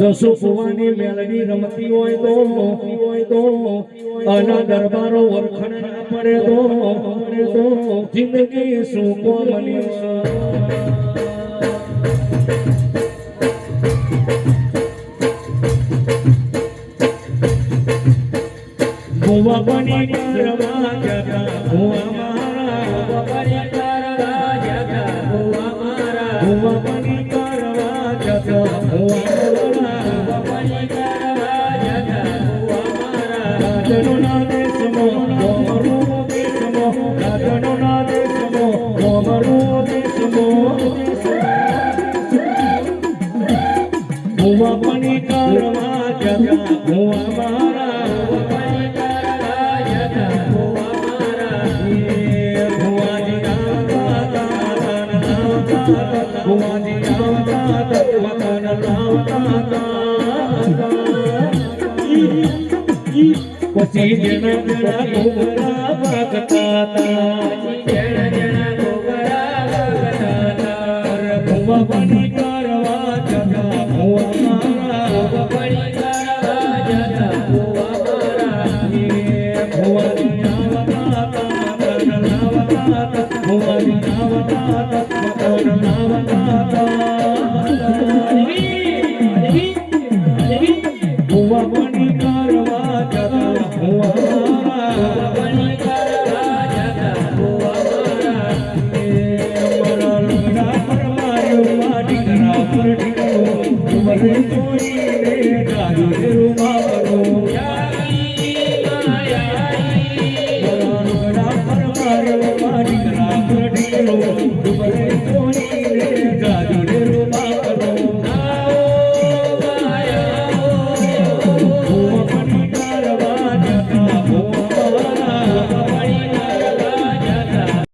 જસો કુવાની મેલડી રમતી હોય તો આના દરબારો વરખણ ના પડે તો જિંદગી શું કોમલી ભુવા બની કરવા જગા ભુવા મારા બની કરવા જગા ભુવા મારા ભુવા બની કરવા જગા ભુવા ભુવા બની કરવા જગા ભુવા મારા ભુવા જગા ભુવા મારા ભુવાજી આવતા ભુવાજી આવતા વતન લાવતા પછી જણા જણા ઘોઘરા વાગતા જણા ઘોઘરા વાગતા ભુવા બની કરવા જગા ભુવા મારા બની કરવા જગા ભુવા મારા ભુવાજી આવતા વતન લાવતા ભુવાજી આવતા વતન લાવતા ભુવા બની કરવા જગા ભુવા બની કરવા જગા ભુવા મારા મારા લગડા પર માર્યો મારી કરા પર ઠીકો મરે જોઈ